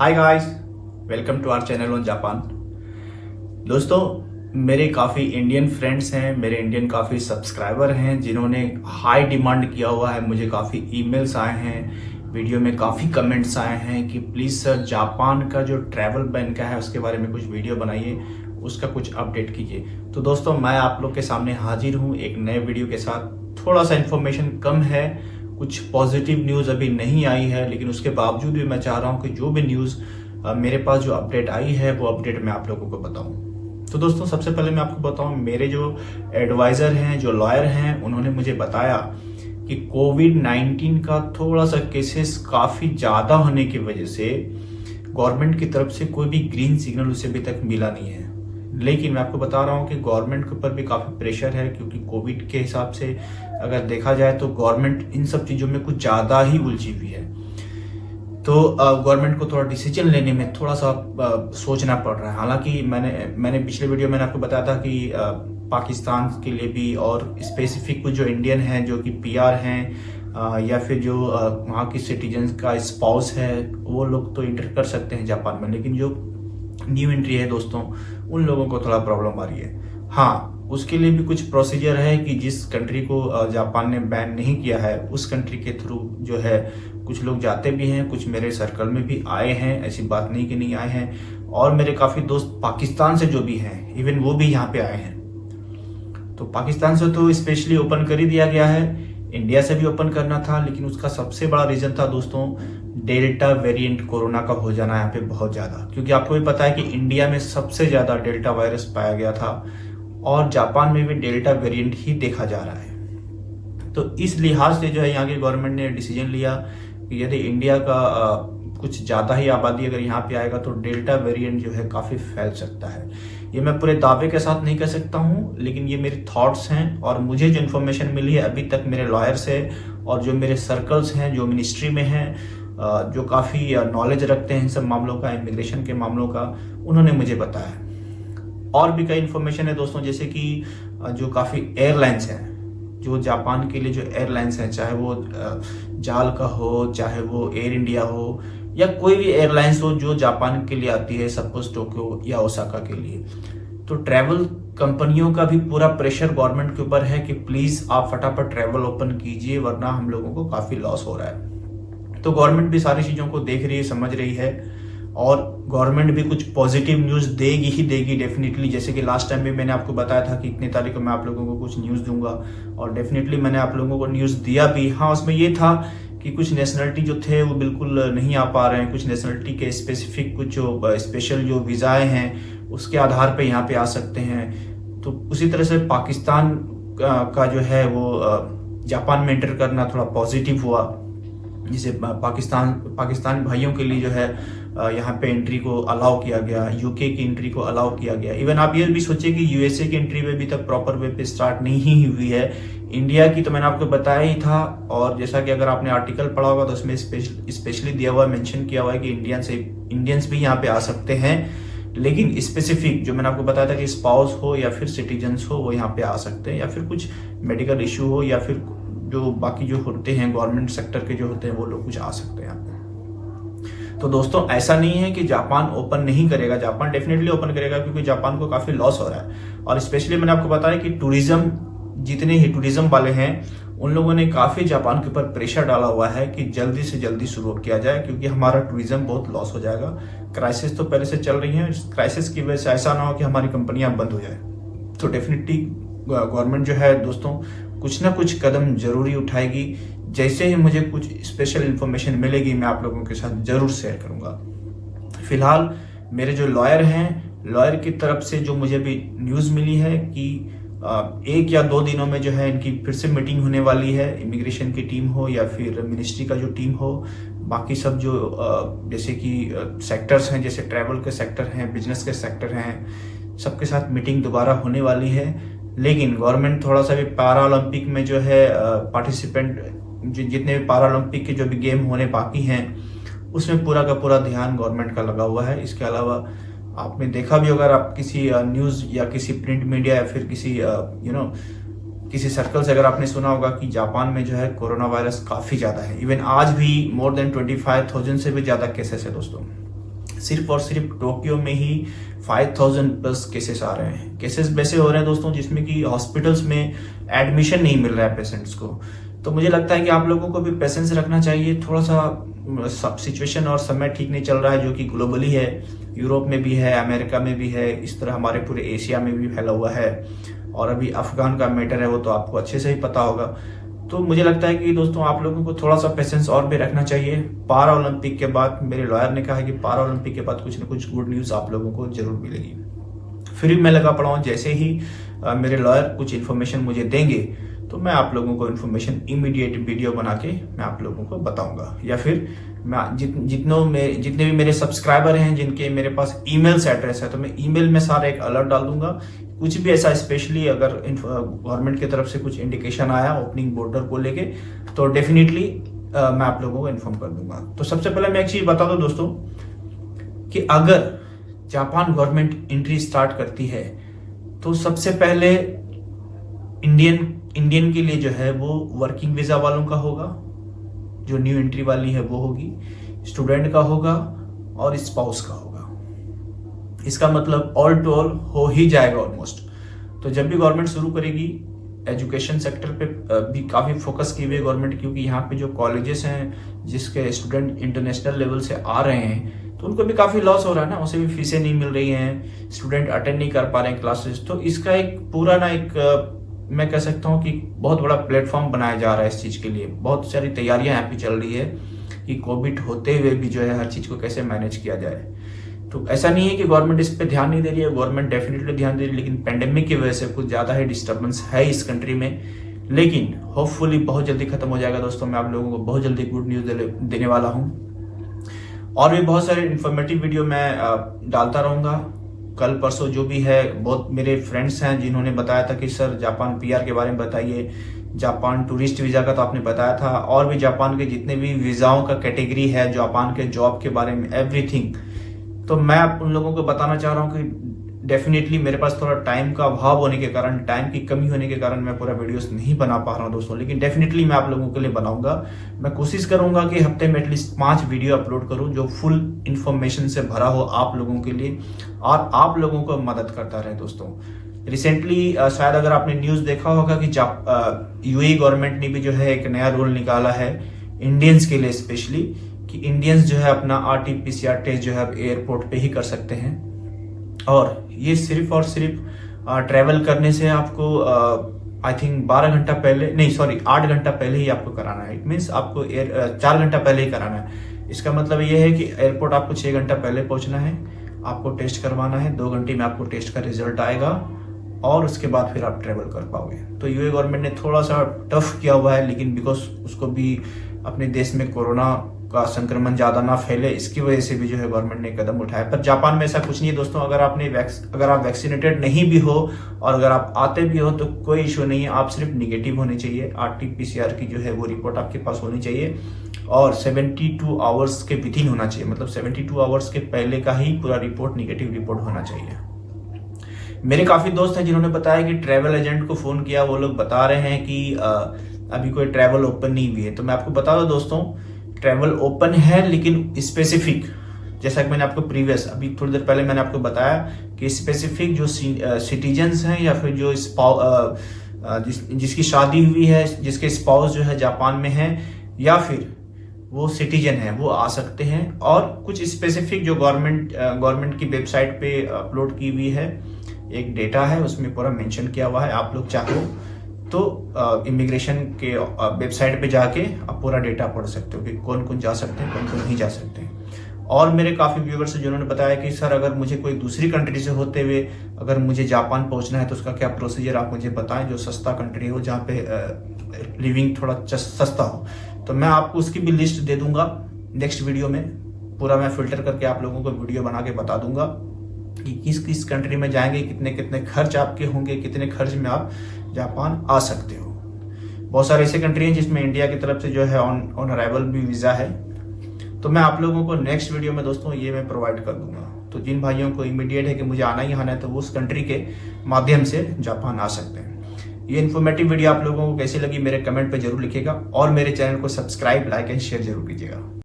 Hi guys, welcome to our channel on Japan. दोस्तों, मेरे काफ़ी इंडियन फ्रेंड्स हैं, मेरे इंडियन काफ़ी सब्सक्राइबर हैं जिन्होंने हाई डिमांड किया हुआ है। मुझे काफ़ी ईमेल्स आए हैं, वीडियो में काफ़ी कमेंट्स आए हैं कि प्लीज़ सर जापान का जो ट्रैवल बैन का है उसके बारे में कुछ वीडियो बनाइए, उसका कुछ अपडेट कीजिए। तो दोस्तों, मैं आप लोग के सामने हाजिर हूँ एक नए वीडियो के साथ। थोड़ा सा इन्फॉर्मेशन कम है, कुछ पॉजिटिव न्यूज़ अभी नहीं आई है, लेकिन उसके बावजूद भी मैं चाह रहा हूँ कि जो भी न्यूज़ मेरे पास जो अपडेट आई है वो अपडेट मैं आप लोगों को बताऊं। तो दोस्तों, सबसे पहले मैं आपको बताऊं, मेरे जो एडवाइज़र हैं, जो लॉयर हैं, उन्होंने मुझे बताया कि कोविड-19 का थोड़ा सा केसेस काफ़ी ज़्यादा होने की वजह से गवर्नमेंट की तरफ से कोई भी ग्रीन सिग्नल उसे अभी तक मिला नहीं है। लेकिन मैं आपको बता रहा हूँ कि गवर्नमेंट के ऊपर भी काफ़ी प्रेशर है, क्योंकि कोविड के हिसाब से अगर देखा जाए तो गवर्नमेंट इन सब चीज़ों में कुछ ज़्यादा ही उलझी हुई है। तो गवर्नमेंट को थोड़ा डिसीजन लेने में थोड़ा सा सोचना पड़ रहा है। हालांकि मैंने पिछले वीडियो में आपको बताया था कि पाकिस्तान के लिए भी और स्पेसिफिक कुछ जो इंडियन हैं जो कि पीआर हैं या फिर जो वहाँ की सिटीजन्स का स्पाउस है, वो लोग तो इंटर कर सकते हैं जापान में। लेकिन जो न्यू एंट्री है दोस्तों, उन लोगों को थोड़ा प्रॉब्लम आ रही है। हाँ, उसके लिए भी कुछ प्रोसीजर है कि जिस कंट्री को जापान ने बैन नहीं किया है उस कंट्री के थ्रू जो है कुछ लोग जाते भी हैं। कुछ मेरे सर्कल में भी आए हैं, ऐसी बात नहीं कि नहीं आए हैं। और मेरे काफ़ी दोस्त पाकिस्तान से जो भी हैं, इवन वो भी यहाँ पे आए हैं। तो पाकिस्तान से तो स्पेशली ओपन कर ही दिया गया है, इंडिया से भी ओपन करना था, लेकिन उसका सबसे बड़ा रीज़न था दोस्तों डेल्टा वेरिएंट कोरोना का हो जाना यहाँ पे बहुत ज़्यादा। क्योंकि आपको भी पता है कि इंडिया में सबसे ज़्यादा डेल्टा वायरस पाया गया था और जापान में भी डेल्टा वेरिएंट ही देखा जा रहा है। तो इस लिहाज से जो है यहाँ की गवर्नमेंट ने डिसीजन लिया कि यदि इंडिया का कुछ ज़्यादा ही आबादी अगर यहाँ पे आएगा तो डेल्टा वेरिएंट जो है काफ़ी फैल सकता है। ये मैं पूरे दावे के साथ नहीं कह सकता हूँ, लेकिन ये मेरे थॉट्स हैं और मुझे जो इन्फॉर्मेशन मिली है अभी तक मेरे लॉयर से और जो मेरे सर्कल्स हैं जो मिनिस्ट्री में हैं, जो काफ़ी नॉलेज रखते हैं इन सब मामलों का, इमिग्रेशन के मामलों का, उन्होंने मुझे बताया। और भी कई इन्फॉर्मेशन है दोस्तों, जैसे कि जो काफ़ी एयरलाइंस हैं, जो जापान के लिए जो एयरलाइंस हैं, चाहे वो जाल का हो, चाहे वो एयर इंडिया हो या कोई भी एयरलाइंस हो जो जापान के लिए आती है, सपोज टोक्यो या ओसाका के लिए, तो ट्रैवल कंपनियों का भी पूरा प्रेशर गवर्नमेंट के ऊपर है कि प्लीज़ आप फटाफट ट्रैवल ओपन कीजिए, वरना हम लोगों को काफ़ी लॉस हो रहा है। तो गवर्नमेंट भी सारी चीज़ों को देख रही है, समझ रही है, और गवर्नमेंट भी कुछ पॉजिटिव न्यूज़ देगी ही देगी डेफिनेटली। जैसे कि लास्ट टाइम भी मैंने आपको बताया था कि इतनी तारीख को मैं आप लोगों को कुछ न्यूज़ दूंगा, और डेफिनेटली मैंने आप लोगों को न्यूज़ दिया भी। हाँ, उसमें ये था कि कुछ नेशनलिटी जो थे वो बिल्कुल नहीं आ पा रहे हैं। कुछ नेशनलिटी के स्पेसिफिक कुछ जो स्पेशल जो वीज़ाएँ हैं उसके आधार पर यहाँ पे आ सकते हैं। तो उसी तरह से पाकिस्तान का जो है वो जापान में एंटर करना थोड़ा पॉजिटिव हुआ, जिसे पाकिस्तान भाइयों के लिए जो है यहाँ पे एंट्री को अलाउ किया गया, यूके की एंट्री को अलाउ किया गया। इवन आप ये भी सोचिए कि यूएसए की एंट्री में अभी तक प्रॉपर वे पे स्टार्ट नहीं हुई है। इंडिया की तो मैंने आपको बताया ही था, और जैसा कि अगर आपने आर्टिकल पढ़ा होगा तो उसमें स्पेशली दिया हुआ मेंशन किया हुआ है कि इंडियंस भी यहाँ पे आ सकते हैं। लेकिन स्पेसिफिक जो मैंने आपको बताया था कि स्पाउस हो या फिर सिटीजन्स हो वो यहाँ पे आ सकते हैं, या फिर कुछ मेडिकल इशू हो, या फिर जो बाकी जो होते हैं गवर्नमेंट सेक्टर के जो होते हैं वो लोग कुछ आ सकते हैं यहाँ पे। तो दोस्तों, ऐसा नहीं है कि जापान ओपन नहीं करेगा, जापान डेफिनेटली ओपन करेगा, क्योंकि जापान को काफी लॉस हो रहा है। और स्पेशली मैंने आपको बताया कि टूरिज्म, जितने ही टूरिज्म वाले हैं उन लोगों ने काफी जापान के ऊपर प्रेशर डाला हुआ है कि जल्दी से जल्दी शुरू किया जाए, क्योंकि हमारा टूरिज्म बहुत लॉस हो जाएगा। क्राइसिस तो पहले से चल रही है, क्राइसिस की वजह से ऐसा ना हो कि हमारी कंपनियां बंद हो जाए। तो डेफिनेटली गवर्नमेंट जो है दोस्तों कुछ ना कुछ कदम जरूरी उठाएगी। जैसे ही मुझे कुछ स्पेशल इंफॉर्मेशन मिलेगी मैं आप लोगों के साथ जरूर शेयर करूंगा। फिलहाल मेरे जो लॉयर हैं, लॉयर की तरफ से जो मुझे भी न्यूज़ मिली है कि 1 या 2 दिनों में जो है इनकी फिर से मीटिंग होने वाली है, इमिग्रेशन की टीम हो या फिर मिनिस्ट्री का जो टीम हो, बाकी सब जो जैसे कि सेक्टर्स हैं, जैसे ट्रैवल के सेक्टर हैं, बिजनेस के सेक्टर हैं, सबके साथ मीटिंग दोबारा होने वाली है। लेकिन गवर्नमेंट थोड़ा सा भी पैरा ओलंपिक में जो है पार्टिसिपेंट, जितने भी पैरा ओलंपिक के जो भी गेम होने बाकी हैं उसमें पूरा का पूरा ध्यान गवर्नमेंट का लगा हुआ है। इसके अलावा आपने देखा भी होगा, आप किसी न्यूज़ या किसी प्रिंट मीडिया या फिर किसी किसी सर्कल से अगर आपने सुना होगा कि जापान में जो है कोरोना वायरस काफ़ी ज़्यादा है। इवन आज भी मोर देन 25,000 से भी ज़्यादा केसेस है दोस्तों। सिर्फ और सिर्फ टोक्यो में ही 5000 प्लस केसेस आ रहे हैं। केसेस वैसे हो रहे हैं दोस्तों जिसमें कि हॉस्पिटल्स में एडमिशन नहीं मिल रहा है पेशेंट्स को। तो मुझे लगता है कि आप लोगों को भी पेशेंस रखना चाहिए। थोड़ा सा सिचुएशन और समय ठीक नहीं चल रहा है, जो कि ग्लोबली है, यूरोप में भी है, अमेरिका में भी है, इस तरह हमारे पूरे एशिया में भी फैला हुआ है। और अभी अफगान का मैटर है, वो तो आपको अच्छे से ही पता होगा। तो मुझे लगता है कि दोस्तों आप लोगों को थोड़ा सा पेशेंस और भी रखना चाहिए। पारा ओलंपिक के बाद मेरे लॉयर ने कहा है कि पारा ओलंपिक के बाद कुछ ना कुछ गुड न्यूज आप लोगों को जरूर मिलेगी। फिर मैं लगा पड़ा हूँ, जैसे ही मेरे लॉयर कुछ इन्फॉर्मेशन मुझे देंगे तो मैं आप लोगों को इन्फॉर्मेशन इमीडिएट वीडियो बना के मैं आप लोगों को बताऊंगा, या फिर मैं जितने भी मेरे सब्सक्राइबर हैं जिनके मेरे पास ईमेल्स एड्रेस है तो मैं ईमेल में सारा एक अलर्ट डाल दूंगा। कुछ भी ऐसा स्पेशली अगर गवर्नमेंट की तरफ से कुछ इंडिकेशन आया ओपनिंग बॉर्डर को लेके तो डेफिनेटली मैं आप लोगों को इन्फॉर्म कर दूंगा। तो सबसे पहले मैं एक चीज बता दूं दोस्तों कि अगर जापान गवर्नमेंट एंट्री स्टार्ट करती है तो सबसे पहले इंडियन के लिए जो है वो वर्किंग वीजा वालों का होगा, जो न्यू एंट्री वाली है वो होगी, स्टूडेंट का होगा और स्पाउस का होगा। इसका मतलब ऑल टू ऑल हो ही जाएगा ऑलमोस्ट। तो जब भी गवर्नमेंट शुरू करेगी, एजुकेशन सेक्टर पे भी काफी फोकस की हुई है गवर्नमेंट, क्योंकि यहाँ पे जो कॉलेजेस हैं जिसके स्टूडेंट इंटरनेशनल लेवल से आ रहे हैं तो उनको भी काफी लॉस हो रहा है ना, उसे भी फीसें नहीं मिल रही हैं, स्टूडेंट अटेंड नहीं कर पा रहे हैं क्लासेस। तो इसका एक पूरा ना एक मैं कह सकता हूँ कि बहुत बड़ा प्लेटफॉर्म बनाया जा रहा है इस चीज के लिए। बहुत सारी तैयारियां यहाँ पे चल रही है कि कोविड होते हुए भी जो है हर चीज को कैसे मैनेज किया जाए। तो ऐसा नहीं है कि गवर्नमेंट इस पे ध्यान नहीं दे रही है, गवर्नमेंट डेफिनेटली ध्यान दे रही है, लेकिन पेंडेमिक की वजह से कुछ ज्यादा ही डिस्टर्बेंस है इस कंट्री में। लेकिन होपफुली बहुत जल्दी खत्म हो जाएगा दोस्तों। मैं आप लोगों को बहुत जल्दी गुड न्यूज देने वाला हूँ और भी बहुत सारे इन्फॉर्मेटिव वीडियो मैं डालता रहूंगा। कल परसों जो भी है, बहुत मेरे फ्रेंड्स हैं जिन्होंने बताया था कि सर जापान पीआर के बारे में बताइए, जापान टूरिस्ट वीजा का तो आपने बताया था, और भी जापान के जितने भी वीजाओं का कैटेगरी है, जापान के जॉब के बारे में, एवरीथिंग। तो मैं उन लोगों को बताना चाह रहा हूँ कि डेफिनेटली मेरे पास थोड़ा टाइम का अभाव होने के कारण, टाइम की कमी होने के कारण मैं पूरा वीडियोस नहीं बना पा रहा हूँ दोस्तों, लेकिन डेफिनेटली मैं आप लोगों के लिए बनाऊंगा। मैं कोशिश करूंगा कि हफ्ते में एटलीस्ट 5 वीडियो अपलोड करूं जो फुल इंफॉर्मेशन से भरा हो आप लोगों के लिए और आप लोगों को मदद करता रहे दोस्तों। रिसेंटली शायद अगर आपने न्यूज देखा होगा कि यूएई गवर्नमेंट ने भी जो है एक नया रूल निकाला है इंडियंस के लिए स्पेशली, कि इंडियंस जो है अपना RT-PCR टेस्ट जो है अब एयरपोर्ट पे ही कर सकते हैं। और ये सिर्फ और सिर्फ ट्रेवल करने से आपको आई थिंक 12 घंटा पहले, नहीं सॉरी 8 घंटा पहले ही आपको कराना है। इट मीन्स आपको 4 घंटा पहले ही कराना है। इसका मतलब ये है कि एयरपोर्ट आपको 6 घंटा पहले पहुंचना है, आपको टेस्ट करवाना है, 2 घंटे में आपको टेस्ट का रिजल्ट आएगा और उसके बाद फिर आप ट्रेवल कर पाओगे। तो यूए गवर्नमेंट ने थोड़ा सा टफ किया हुआ है, लेकिन बिकॉज उसको भी अपने देश में कोरोना का संक्रमण ज्यादा ना फैले, इसकी वजह से भी जो है गवर्नमेंट ने कदम उठाया। पर जापान में ऐसा कुछ नहीं है दोस्तों। अगर आप वैक्सीनेटेड नहीं भी हो और अगर आप आते भी हो तो कोई इशू नहीं है। आप सिर्फ निगेटिव होने चाहिए, RT-PCR की जो है वो रिपोर्ट आपके पास होनी चाहिए और 72 आवर्स के विदिन होना चाहिए, मतलब 72 आवर्स के पहले का ही पूरा रिपोर्ट निगेटिव रिपोर्ट होना चाहिए। मेरे काफी दोस्त हैं जिन्होंने बताया कि ट्रैवल एजेंट को फोन किया, वो लोग बता रहे हैं कि अभी कोई ट्रैवल ओपन नहीं हुई है। तो मैं आपको बता दूं दोस्तों, ट्रैवल ओपन है लेकिन स्पेसिफिक, जैसा कि मैंने आपको अभी थोड़ी देर पहले मैंने आपको बताया कि स्पेसिफिक जो सिटीजन्स हैं या फिर जो जिसकी शादी हुई है, जिसके स्पाउस जो है जापान में है या फिर वो सिटीजन है, वो आ सकते हैं। और कुछ स्पेसिफिक जो गवर्नमेंट की वेबसाइट पे अपलोड की हुई है, एक डेटा है उसमें पूरा मेंशन किया हुआ है। आप लोग चाहो तो इमिग्रेशन के वेबसाइट पे जाके आप पूरा डेटा पढ़ सकते हो कि कौन कौन जा सकते हैं, कौन कौन नहीं जा सकते हैं। और मेरे काफी व्यूअर्स जिन्होंने बताया कि सर अगर मुझे कोई दूसरी कंट्री से होते हुए अगर मुझे जापान पहुंचना है तो उसका क्या प्रोसीजर आप मुझे बताएं, जो सस्ता कंट्री हो, जहाँ पे लिविंग थोड़ा सस्ता हो। तो मैं आपको उसकी भी लिस्ट दे दूंगा नेक्स्ट वीडियो में। पूरा मैं फिल्टर करके आप लोगों को वीडियो बना के बता दूंगा कि किस किस कंट्री में जाएंगे, कितने कितने खर्च आपके होंगे, कितने खर्च में आप जापान आ सकते हो। बहुत सारे ऐसे कंट्री हैं जिसमें इंडिया की तरफ से जो है ऑन अराइवल भी वीजा है। तो मैं आप लोगों को नेक्स्ट वीडियो में दोस्तों ये मैं प्रोवाइड कर दूंगा। तो जिन भाइयों को इमीडिएट है कि मुझे आना ही आना है तो वो उस कंट्री के माध्यम से जापान आ सकते हैं। ये इन्फॉर्मेटिव वीडियो आप लोगों को कैसी लगी मेरे कमेंट पे जरूर लिखिएगा और मेरे चैनल को सब्सक्राइब, लाइक एंड शेयर जरूर कीजिएगा।